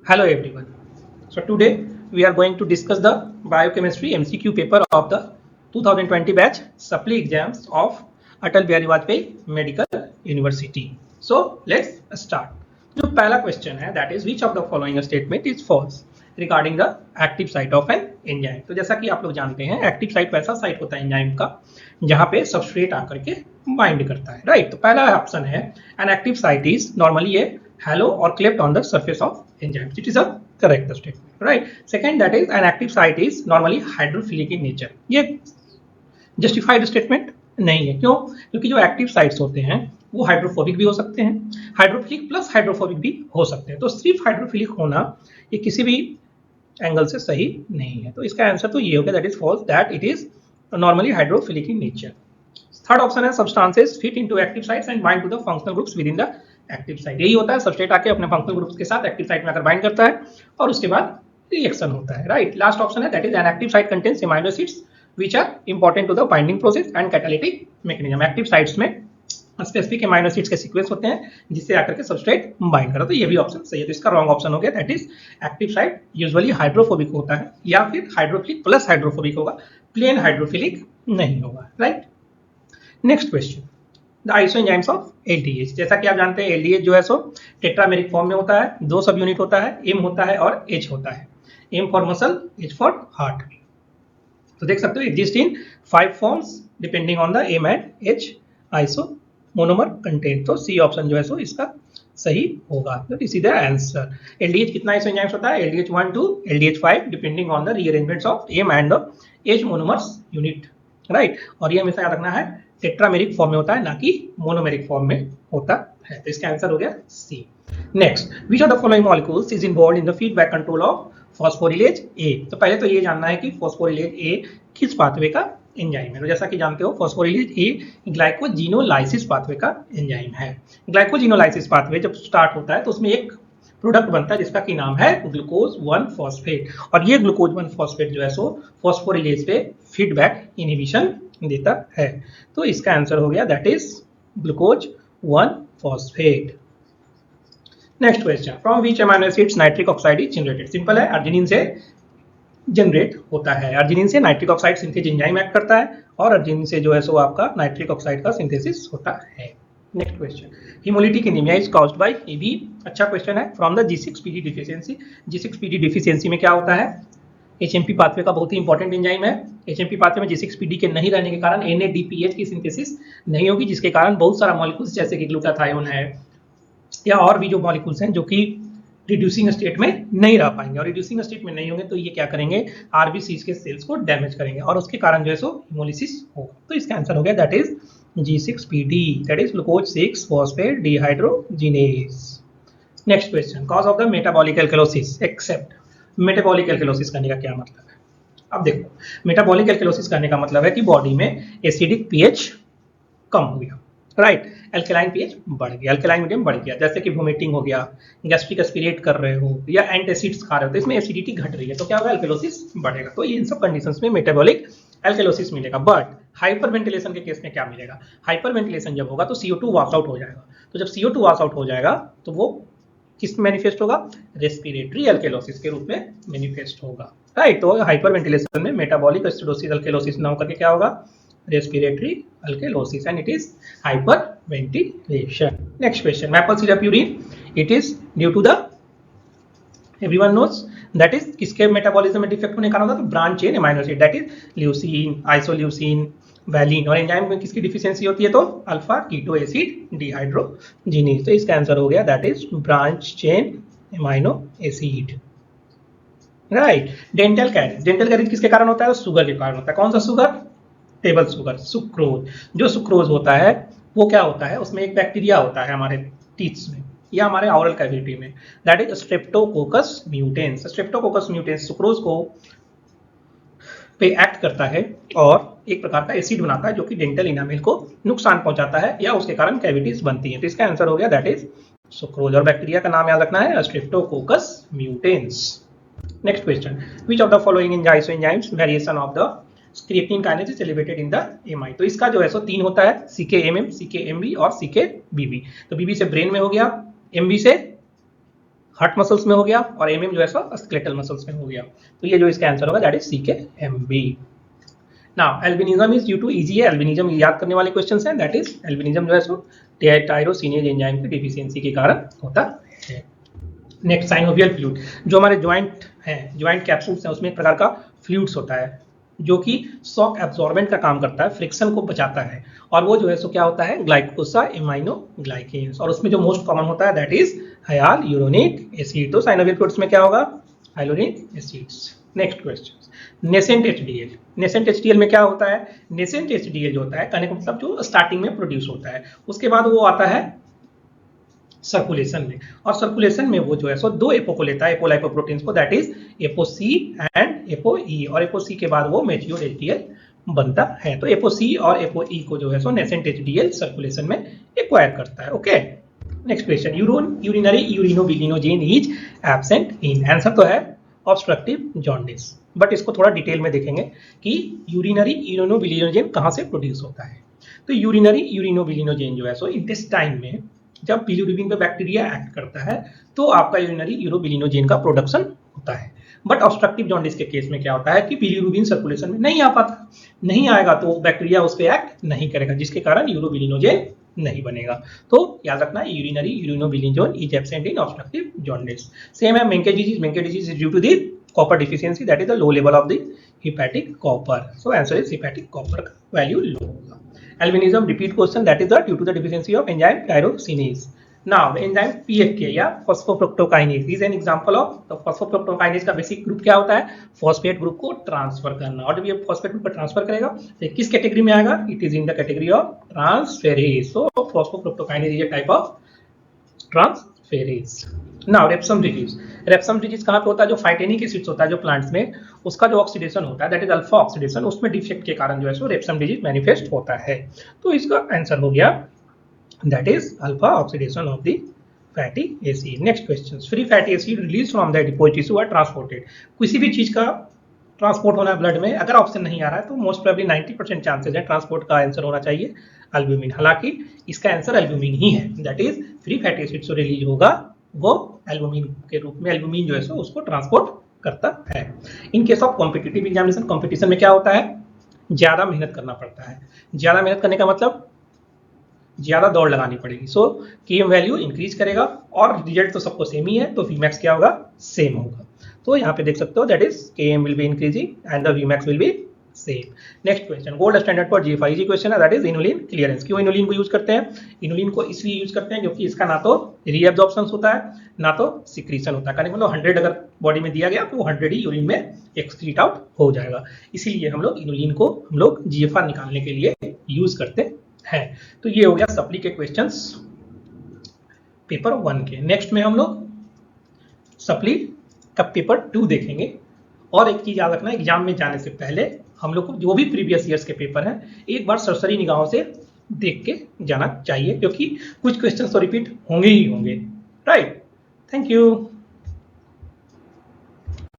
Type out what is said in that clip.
Hello everyone. So today we are going to discuss the biochemistry MCQ paper of the 2020 batch supply exams of Atal Bihari Vajpayee Medical University. So let's start. जो पहला question है that is which of the following statement is false regarding the active site of an enzyme. तो जैसा कि आप लोग जानते हैं एक्टिव साइट वैसा साइट होता है एंजाइम का जहां पे सबस्ट्रेट आकर के बाइंड करता है राइट. तो पहला ऑप्शन है N active site is normally A halo or cleft on the surface of enzymes. It is a correct statement, right? Second, that is an active site is normally hydrophilic in nature. ये justified statement नहीं है. क्यों? क्योंकि जो active sites होते हैं वो hydrophobic भी हो सकते हैं, हाइड्रोफिलिक प्लस हाइड्रोफोबिक भी हो सकते हैं. तो सिर्फ हाइड्रोफिलिक होना ये किसी भी एंगल से सही नहीं है. तो इसका आंसर तो ये हो गया that is false, that it is normally hydrophilic in nature. Third option है substances fit into active sites and bind to the functional groups within the active site. यही होता है सबस्ट्रेट आके अपने फंक्शनल ग्रुप्स के साथ active site में आकर बाइंड करता है और उसके बाद रिएक्शन होता है राइट. लास्ट ऑप्शन है that is an active site contains amino acids which are important to the binding process and catalytic mechanism. Active sites में स्पेसिफिक एमिनो एसिड्स के सीक्वेंस होते हैं जिससे आकर के सबस्ट्रेट बाइंड करा. तो ये भी ऑप्शन सही है. तो इसका रॉन्ग ऑप्शन हो गया that is active site usually hydrophobic होता है या फिर हाइड्रोफिलिक प्लस हाइड्रोफोबिक होगा, प्लेन हाइड्रोफिलिक नहीं होगा right. Next question the isoenzymes of LDH. जैसा कि आप जानते हैं एलडीएच जो है सो टेट्रामेरिक फॉर्म में होता है, दो सब यूनिट होता है, एम होता है और एच होता है. M for muscle, H for heart. तो देख सकते हो exist in 5 forms depending on the M and H iso monomer content. तो सी ऑप्शन जो है सो इसका सही होगा. तो this is the answer. LDH कितना आइसोएंजाइम्स होता है? LDH 1 to LDH 5 depending on the rearrangements of M and the H monomers unit right. और ये हमेशा याद रखना है टेट्रामेरिक फॉर्म में होता है ना कि मोनोमेरिक फॉर्म में होता है. तो इसका आंसर हो गया C. Next, which of the following molecules is involved in the feedback control of phosphorylase A. तो पहले तो ये जानना है कि फॉस्फोरिलेज ए किस पाथवे का एंजाइम है. तो जैसा कि जानते हो फॉस्फोरिलेज ए ग्लाइकोजिनोलाइसिस पाथवे का एंजाइम है. ग्लाइकोजिनोलाइसिस पाथवे जब स्टार्ट होता है तो उसमें एक प्रोडक्ट बनता है जिसका की नाम है ग्लूकोज 1 फॉस्फेट. और ये ग्लूकोज 1 फॉस्फेट जो है सो फॉस्फोरिलेज पे फीडबैक इनहिबिशन देता है. तो इसका आंसर हो गया that is glucose 1 phosphate. Next question, from which amino acids nitric oxide is generated. Simple है, अर्जिनिन से जनरेट होता है. अर्जिनिन से nitric oxide synthase enzyme act करता है और अर्जिनिन से जो है सो आपका नाइट्रिक ऑक्साइड का सिंथेसिस होता है. Next question, haemolytic anaemia is caused by. ये भी अच्छा क्वेश्चन है. From the G6PD deficiency. G6PD deficiency में क्या होता है? HMP पाथवे का बहुत ही इंपॉर्टेंट एंजाइम है. HMP पाथवे में G6PD के नहीं रहने के कारण NADPH की सिंथेसिस नहीं होगी, जिसके कारण बहुत सारा मॉलिक्यूल्स जैसे कि ग्लूटाथायोन है या और भी जो मॉलिक्यूल्स हैं जो कि रिड्यूसिंग स्टेट में नहीं रह पाएंगे. और रिड्यूसिंग स्टेट में नहीं होंगे तो ये क्या करेंगे? आरबीसी के सेल्स को डैमेज करेंगे और उसके कारण जो है सो हिमोलिसिस होगा. तो इसका आंसर हो गया that is G6PD, that is glucose 6 phosphate dehydrogenase. Next question, cause of the metabolic alkalosis except. Metabolic alkalosis करने का क्या मतलब है? अब देखो, मेटाबॉलिक एल्कलोसिस करने का मतलब है कि बॉडी में एसिडिक पीएच कम हो गया राइट, एल्कलाइन पीएच बढ़ गया, एल्कलाइन मीडियम बढ़ गया. जैसे कि वोमिटिंग हो गया, गैस्ट्रिक एस्पिरेट कर रहे हो या एंटासिड्स खा रहे हो तो इसमें एसिडिटी घट रही है तो क्या होगा? एल्कलोसिस बढ़ेगा. तो इन सब कंडीशंस में मेटाबॉलिक एल्कलोसिस मिलेगा. बट हाइपर वेंटिलेशन के केस में क्या मिलेगा? हाइपर वेंटिलेशन जब होगा तो CO2 वॉश आउट हो जाएगा. तो जब CO2 वॉश आउट हो जाएगा तो वो किस मैनिफेस्ट होगा? रेस्पिरेटरी एल्केलोसिस के रूप में मैनिफेस्ट होगा राइट. तो हाइपर वेंटिलेशन में मेटाबॉलिक एसिडोसिस एल्केलोसिस ना होकर के क्या होगा? Respiratory alkalosis and it is hyperventilation. Next question, maple syrup urine it is due to the everyone knows that is किसके मेटाबॉलिज्म में डिफेक्ट होने का कारण होता है? Branch chain amino acid that is leucine, isoleucine, valine. और enzyme में किसकी डिफिशियंसी होती है? तो अल्फा कीटो एसिड डिहाइड्रोजिनेज. तो इसका आंसर हो गया that is branch chain amino acid right. Dental carriage. Dental carriage किसके कारण होता है? शुगर के कारण होता है. कौन सा शुगर? Table sugar, sucrose. जो सुक्रोज होता है वो क्या होता है? उसमें एक बैक्टीरिया होता है हमारे टीथ्स में या हमारे ऑरल कैविटी में that is Streptococcus mutans. Streptococcus mutans sucrose को पे एक्ट करता है और एक प्रकार का एसिड बनाता है जो कि डेंटल इनामेल को नुकसान पहुंचाता है या उसके कारण कैविटीज बनती हैं. तो इसका आंसर हो गया दैट इज सुक्रोज. और बैक्टीरिया का नाम याद रखना है streptococcus mutans. Next question, which of the following isoenzymes variation of the creatine kinase is elevated in the MI. तो इसका जो है सो 3 होता है, CKMM, CKMB और CKBB. तो BB से ब्रेन में हो गया, MB से हार्ट मसल्स में हो गया, और एमएम जो है सो स्केलेटल मसल्स में हो गया। तो ये जो इसका आंसर होगा that is C K MB. Now albinism is due to easy है, एल्बिनिज्म याद करने वाले क्वेश्चंस हैं, दैट इज एल्बिनिज्म जो है सो टायरोसिनेज एंजाइम की डिफिशियंसी के कारण होता है। नेक्स्ट साइनोवियल फ्लूइड, जो हमारे ज्वाइंट हैं, ज्वाइंट कैप्सूल्स हैं, उसमें एक प्रकार का फ्लूइड्स होता है जो कि शॉक एब्जॉर्बेंट का काम करता है, फ्रिक्शन को बचाता है, और वो जो है सो क्या होता है ग्लाइकोसा एमाइनोग्लाइकेन्स, और उसमें जो मोस्ट कॉमन होता है दैट इज हाइलुरोनिक एसिड। तो साइनोवियल फ्लूइड्स में क्या होगा hyaluronic acids. Next question, nascent HDL. Nascent HDL में क्या होता है, नेसेंट एचडीएल जो होता है कहने का मतलब जो स्टार्टिंग में प्रोड्यूस होता है, उसके बाद वो आता है सर्कुलेशन में, और सर्कुलेशन में वो जो है सो दो एपो को लेता है, एपोलाइपोप्रोटीन्स को, that is apo C and apo E, और एपो सी के बाद वो मैच्योर एचडीएल बनता है। तो एपो सी और एपो ई को जो है सो नेसेंट एचडीएल सर्कुलेशन में एक्वायर करता है। Okay, next question, urinary urinobilinogen is absent in. Answer तो है ऑब्स्ट्रक्टिव जॉन्डिस, बट इसको थोड़ा डिटेल में देखेंगे कि यूरिनरी यूरिनोबिलिनोजेन कहाँ से प्रोड्यूस होता है। तो यूरिनरी यूरिनोबिलिनोजेन जो है सो इंटेस्टाइन में जब बिलिरुबिन पे बैक्टीरिया एक्ट करता है तो आपका यूरिनरी यूरोबिलिनोजेन का प्रोडक्शन होता है। बट ऑब्स्ट्रक्टिव जॉन्डिस के केस में क्या होता है कि बिलिरुबिन सर्कुलेशन में नहीं आ पाता, नहीं आएगा तो बैक्टीरिया उस पर एक्ट नहीं करेगा, जिसके कारण यूरोबिलिनोजेन नहीं बनेगा। तो याद रखना urinary urinobilinogen is absent in obstructive jaundice. Same है Menkes disease, Menkes disease is due to the copper deficiency, that is the low level of the hepatic copper. So answer is hepatic copper का value low होगा। Albinism, repeat question, that is due to the deficiency of enzyme tyrosinase. Now, the enzyme PFK या phosphofructokinase is an example of the phosphofructokinase का basic group क्या होता है, phosphate group को transfer करना, और जब ये फॉस्फेट ग्रुप को ट्रांसफर करेगा तो किस कैटेगरी में आएगा, it is in the category of transferase. So phosphofructokinase इज a type of transferase. Now Refsum disease, Refsum disease कहाँ पे होता है, जो फाइटेनिक एसिड्स होता है जो प्लांट्स में, उसका जो ऑक्सीडेशन होता है दैट इज अल्फा ऑक्सीडेशन, उसमें डिफेक्ट के कारण जो है सो रेप्सम डिजीज मैनिफेस्ट होता है। तो इसका आंसर हो गया that is alpha oxidation of the fatty acid. Next question, free fatty acid release from the adipose tissue are transported. किसी भी चीज का ट्रांसपोर्ट होना है ब्लड में, अगर ऑप्शन नहीं आ रहा है तो मोस्ट प्रोबेबली 90% चांसेस है ट्रांसपोर्ट का आंसर होना चाहिए एल्ब्यूमिन। हालांकि इसका आंसर एल्ब्यूमिन ही है, that is free fatty acid जो रिलीज होगा वो एल्ब्यूमिन के रूप में, एल्ब्यूमिन जो है सो उसको ट्रांसपोर्ट करता है। In case of competitive examination, competition में क्या होता है, ज्यादा मेहनत करना पड़ता है। ज्यादा मेहनत करने का मतलब ज्यादा दौड़ लगानी पड़ेगी। सो केएम वैल्यू इंक्रीज करेगा, और रिजल्ट तो सबको सेम ही है, तो वीमैक्स क्या होगा, सेम होगा। तो यहाँ पे देख सकते हो that is KM will be increasing and the Vmax will be same. Next question, gold standard for GFR, easy question है, दैट इज इनुलिन क्लियरेंस। क्यों इनुलिन को यूज करते हैं, इनुलिन को इसलिए यूज करते हैं क्योंकि इसका ना तो रीएब्जॉर्प्शन होता है ना तो सिक्रीशन होता है। कहने मतलब 100 अगर बॉडी में दिया गया तो 100 ही यूरिन में एक्सक्रीट आउट हो जाएगा, इसीलिए हम लोग इनुलिन को हम लोग GFR निकालने के लिए यूज करते हैं। तो ये हो गया सप्ली के क्वेश्चंस पेपर 1 के। नेक्स्ट में हम लोग सप्ली का पेपर 2 देखेंगे। और एक चीज याद रखना, एग्जाम में जाने से पहले हम लोग को जो भी प्रीवियस ईयर्स के पेपर हैं एक बार सरसरी निगाहों से देख के जाना चाहिए, क्योंकि कुछ क्वेश्चन तो रिपीट होंगे ही होंगे, राइट। Thank you.